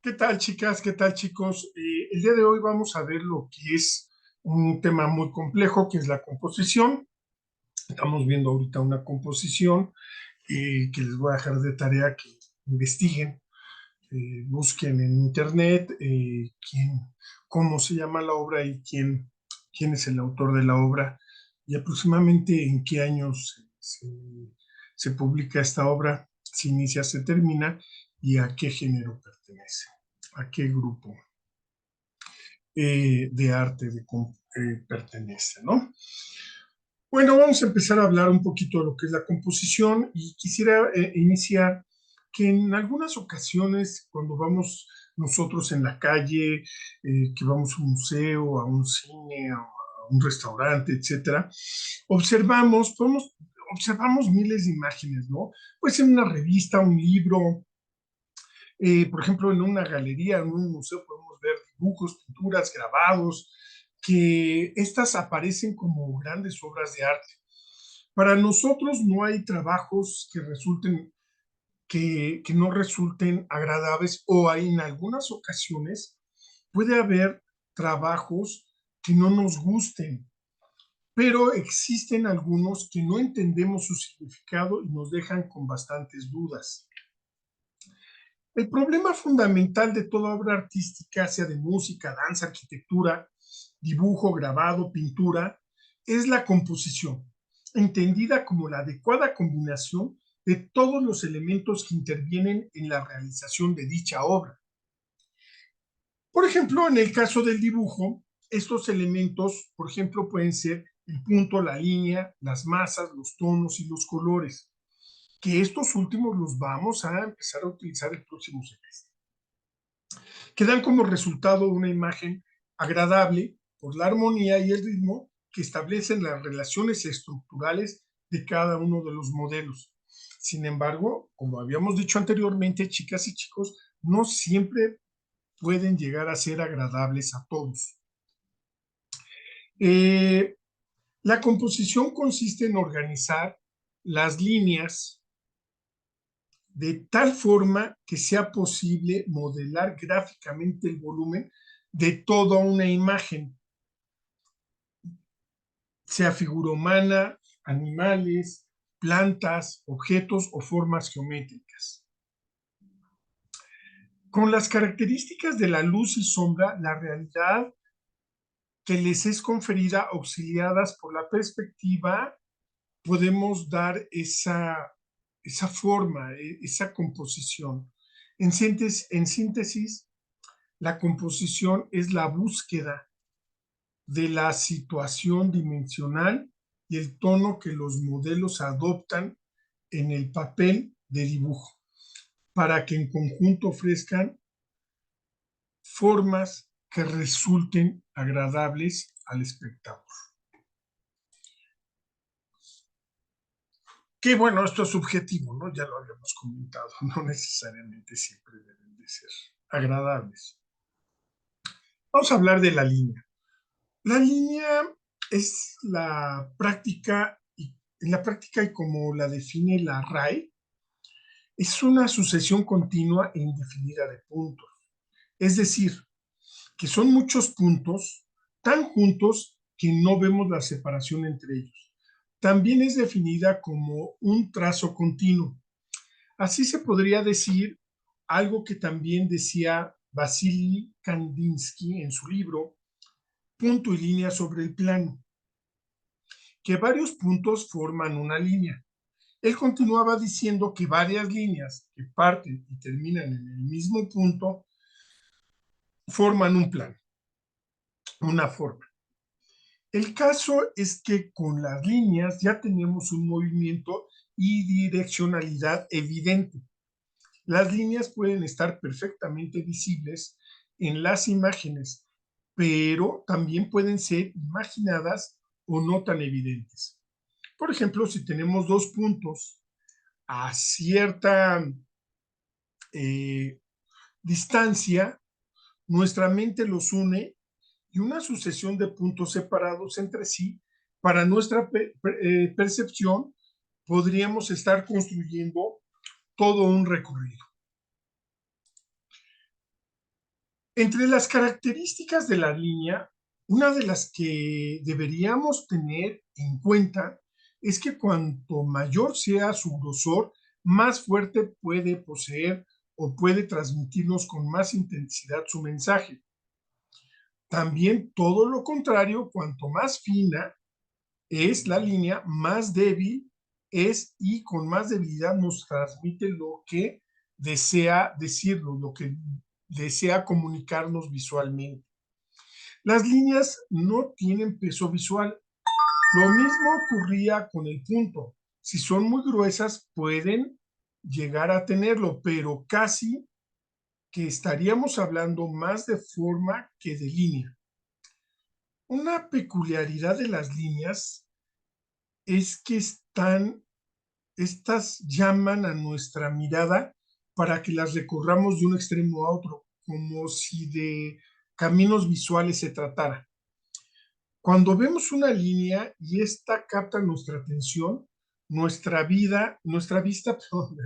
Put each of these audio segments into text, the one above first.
¿Qué tal, chicas? ¿Qué tal, chicos? El día de hoy vamos a ver lo que es un tema muy complejo, que es la composición. Estamos viendo ahorita una composición que les voy a dejar de tarea que investiguen, busquen en internet cómo se llama la obra y quién es el autor de la obra y aproximadamente en qué años se publica esta obra, si inicia, se termina y a qué género pertenece, a qué grupo de arte pertenece, ¿no? Bueno, vamos a empezar a hablar un poquito de lo que es la composición y quisiera iniciar que en algunas ocasiones cuando vamos nosotros en la calle, que vamos a un museo, a un cine, a un restaurante, etcétera, observamos miles de imágenes, ¿no? Pues en una revista, un libro, por ejemplo, en una galería, en un museo podemos ver dibujos, pinturas, grabados, que estas aparecen como grandes obras de arte. Para nosotros no hay trabajos que no resulten agradables o hay, en algunas ocasiones puede haber trabajos que no nos gusten, pero existen algunos que no entendemos su significado y nos dejan con bastantes dudas. El problema fundamental de toda obra artística, sea de música, danza, arquitectura, dibujo, grabado, pintura, es la composición, entendida como la adecuada combinación de todos los elementos que intervienen en la realización de dicha obra. Por ejemplo, en el caso del dibujo, estos elementos, por ejemplo, pueden ser el punto, la línea, las masas, los tonos y los colores, que estos últimos los vamos a empezar a utilizar el próximo semestre, que dan como resultado una imagen agradable por la armonía y el ritmo que establecen las relaciones estructurales de cada uno de los modelos. Sin embargo, como habíamos dicho anteriormente, chicas y chicos, no siempre pueden llegar a ser agradables a todos. Eh, la composición consiste en organizar las líneas de tal forma que sea posible modelar gráficamente el volumen de toda una imagen, sea figura humana, animales, plantas, objetos o formas geométricas. Con las características de la luz y sombra, la realidad que les es conferida, auxiliadas por la perspectiva, podemos dar esa forma, esa composición. En síntesis, la composición es la búsqueda de la situación dimensional y el tono que los modelos adoptan en el papel de dibujo para que en conjunto ofrezcan formas que resulten agradables al espectador. Que bueno, esto es subjetivo, ¿no? Ya lo habíamos comentado, no necesariamente siempre deben de ser agradables. Vamos a hablar de la línea. La línea es la práctica y como la define la RAE, es una sucesión continua e indefinida de puntos. Es decir, que son muchos puntos tan juntos que no vemos la separación entre ellos. También es definida como un trazo continuo. Así se podría decir algo que también decía Vasily Kandinsky en su libro Punto y línea sobre el plano, que varios puntos forman una línea. Él continuaba diciendo que varias líneas que parten y terminan en el mismo punto forman un plano, una forma. El caso es que con las líneas ya tenemos un movimiento y direccionalidad evidente. Las líneas pueden estar perfectamente visibles en las imágenes, pero también pueden ser imaginadas o no tan evidentes. Por ejemplo, si tenemos dos puntos a cierta eh, distancia, nuestra mente los une y una sucesión de puntos separados entre sí, para nuestra percepción, podríamos estar construyendo todo un recorrido. Entre las características de la línea, una de las que deberíamos tener en cuenta es que cuanto mayor sea su grosor, más fuerte puede poseer o puede transmitirnos con más intensidad su mensaje. También todo lo contrario, cuanto más fina es la línea, más débil es y con más debilidad nos transmite lo que desea decirnos, lo que desea comunicarnos visualmente. Las líneas no tienen peso visual. Lo mismo ocurría con el punto. Si son muy gruesas, pueden llegar a tenerlo, pero casi que estaríamos hablando más de forma que de línea. Una peculiaridad de las líneas es que estas llaman a nuestra mirada para que las recorramos de un extremo a otro, como si de caminos visuales se tratara. Cuando vemos una línea y esta capta nuestra atención, nuestra vista, perdón,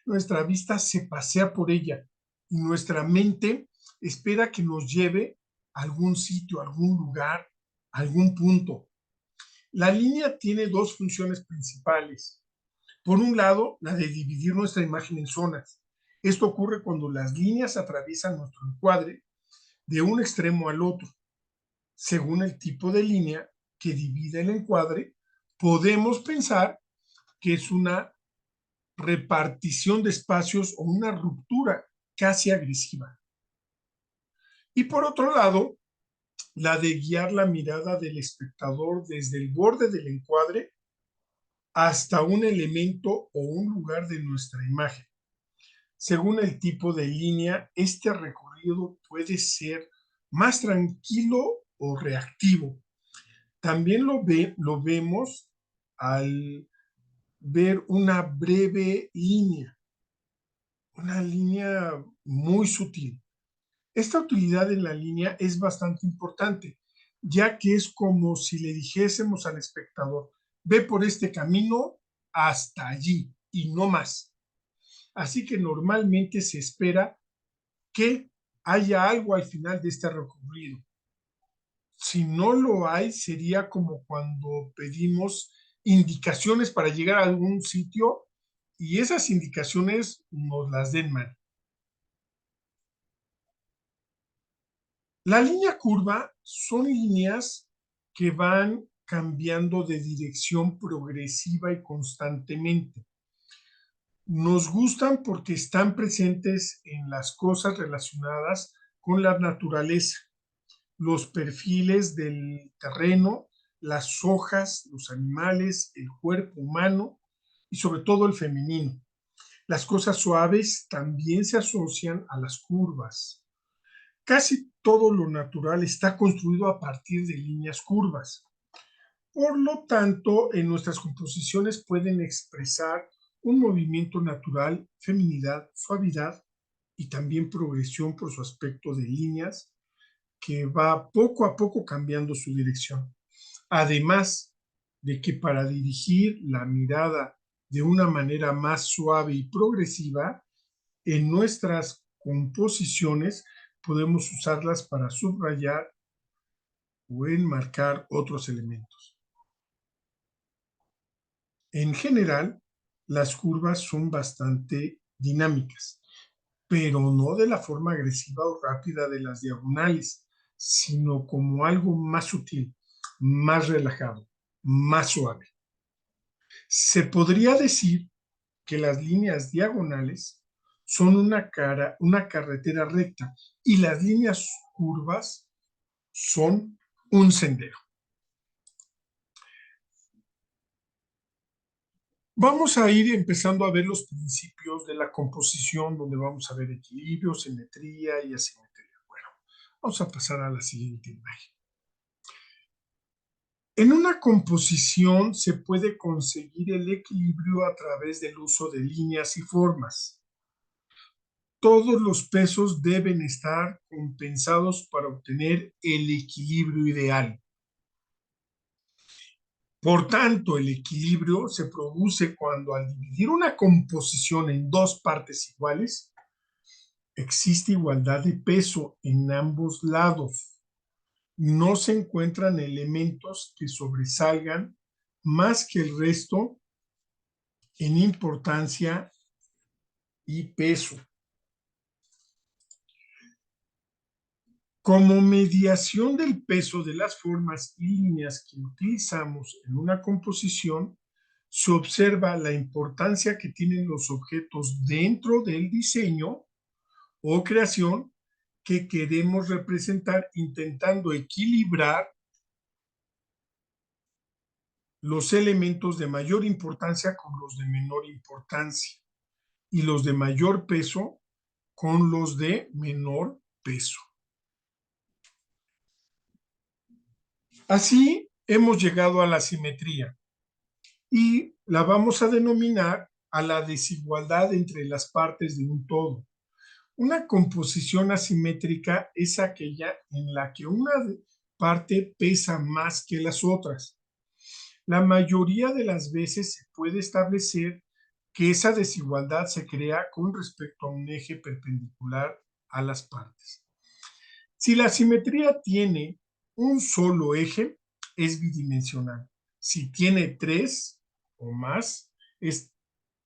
nuestra vista se pasea por ella y nuestra mente espera que nos lleve a algún sitio, a algún lugar, a algún punto. La línea tiene dos funciones principales. Por un lado, la de dividir nuestra imagen en zonas. Esto ocurre cuando las líneas atraviesan nuestro encuadre de un extremo al otro. Según el tipo de línea que divide el encuadre, podemos pensar que es una repartición de espacios o una ruptura casi agresiva. Y por otro lado, la de guiar la mirada del espectador desde el borde del encuadre hasta un elemento o un lugar de nuestra imagen. Según el tipo de línea, este recorrido puede ser más tranquilo o reactivo. También lo vemos al ver una línea muy sutil. Esta utilidad en la línea es bastante importante, ya que es como si le dijésemos al espectador, ve por este camino hasta allí y no más. Así que normalmente se espera que haya algo al final de este recorrido. Si no lo hay, sería como cuando pedimos indicaciones para llegar a algún sitio y esas indicaciones nos las den mal. La línea curva son líneas que van cambiando de dirección progresiva y constantemente. Nos gustan porque están presentes en las cosas relacionadas con la naturaleza, los perfiles del terreno, las hojas, los animales, el cuerpo humano y sobre todo el femenino. Las cosas suaves también se asocian a las curvas. Casi todo lo natural está construido a partir de líneas curvas. Por lo tanto, en nuestras composiciones pueden expresar un movimiento natural, feminidad, suavidad y también progresión por su aspecto de líneas que va poco a poco cambiando su dirección. Además de que para dirigir la mirada de una manera más suave y progresiva, en nuestras composiciones podemos usarlas para subrayar o enmarcar otros elementos. En general, las curvas son bastante dinámicas, pero no de la forma agresiva o rápida de las diagonales, sino como algo más sutil, más relajado, más suave. Se podría decir que las líneas diagonales son una carretera recta y las líneas curvas son un sendero. Vamos a ir empezando a ver los principios de la composición, donde vamos a ver equilibrio, simetría y asimetría. Bueno, vamos a pasar a la siguiente imagen. En una composición se puede conseguir el equilibrio a través del uso de líneas y formas. Todos los pesos deben estar compensados para obtener el equilibrio ideal. Por tanto, el equilibrio se produce cuando al dividir una composición en dos partes iguales, existe igualdad de peso en ambos lados. No se encuentran elementos que sobresalgan más que el resto en importancia y peso. Como mediación del peso de las formas y líneas que utilizamos en una composición, se observa la importancia que tienen los objetos dentro del diseño o creación que queremos representar, intentando equilibrar los elementos de mayor importancia con los de menor importancia y los de mayor peso con los de menor peso. Así hemos llegado a la simetría y la vamos a denominar a la desigualdad entre las partes de un todo. Una composición asimétrica es aquella en la que una parte pesa más que las otras. La mayoría de las veces se puede establecer que esa desigualdad se crea con respecto a un eje perpendicular a las partes. Si la simetría tiene un solo eje, es bidimensional. Si tiene tres o más, es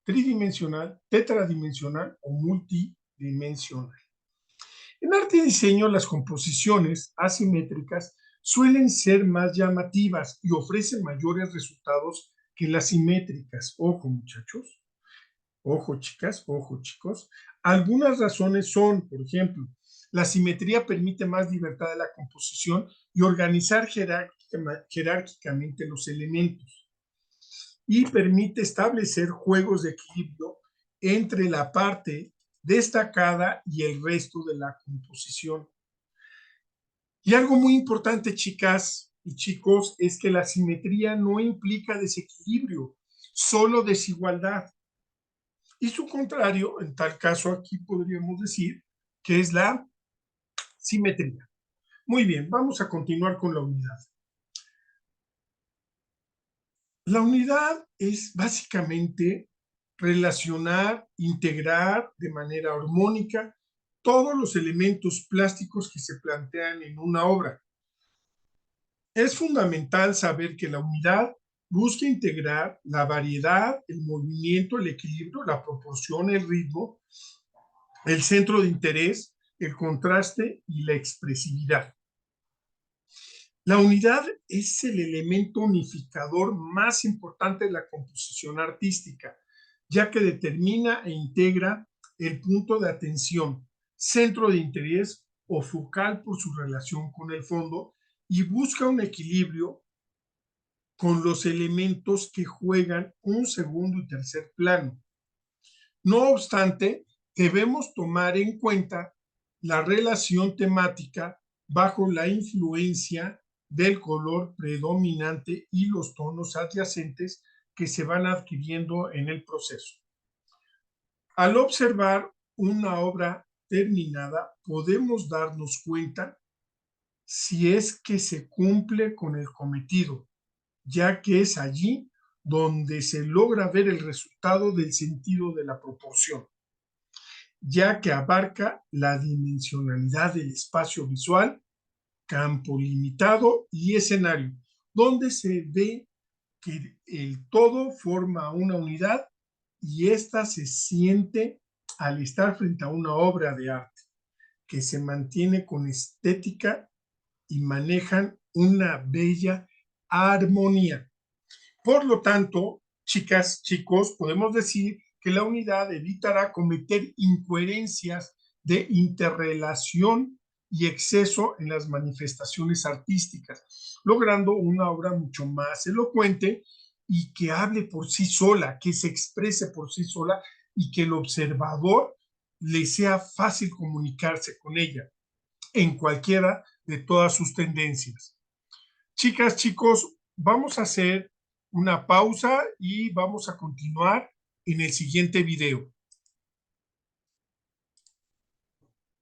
tridimensional, tetradimensional o multidimensional. En arte y diseño, las composiciones asimétricas suelen ser más llamativas y ofrecen mayores resultados que las simétricas. Ojo, muchachos. Ojo, chicas, ojo, chicos. Algunas razones son, por ejemplo, la simetría permite más libertad de la composición y organizar jerárquicamente los elementos, y permite establecer juegos de equilibrio entre la parte destacada y el resto de la composición. Y algo muy importante, chicas y chicos, es que la simetría no implica desequilibrio, solo desigualdad. Y su contrario, en tal caso, aquí podríamos decir que es la simetría. Muy bien, vamos a continuar con la unidad. La unidad es básicamente relacionar, integrar de manera armónica todos los elementos plásticos que se plantean en una obra. Es fundamental saber que la unidad busca integrar la variedad, el movimiento, el equilibrio, la proporción, el ritmo, el centro de interés, el contraste y la expresividad. La unidad es el elemento unificador más importante de la composición artística, ya que determina e integra el punto de atención, centro de interés o focal por su relación con el fondo, y busca un equilibrio con los elementos que juegan un segundo y tercer plano. No obstante, debemos tomar en cuenta la relación temática bajo la influencia del color predominante y los tonos adyacentes que se van adquiriendo en el proceso. Al observar una obra terminada, podemos darnos cuenta si es que se cumple con el cometido, ya que es allí donde se logra ver el resultado del sentido de la proporción, ya que abarca la dimensionalidad del espacio visual, campo limitado y escenario, donde se ve que el todo forma una unidad y ésta se siente al estar frente a una obra de arte que se mantiene con estética y manejan una bella armonía. Por lo tanto, chicas, chicos, podemos decir que la unidad evitará cometer incoherencias de interrelación y exceso en las manifestaciones artísticas, logrando una obra mucho más elocuente y que hable por sí sola, que se exprese por sí sola y que el observador le sea fácil comunicarse con ella en cualquiera de todas sus tendencias. Chicas, chicos, vamos a hacer una pausa y vamos a continuar en el siguiente video.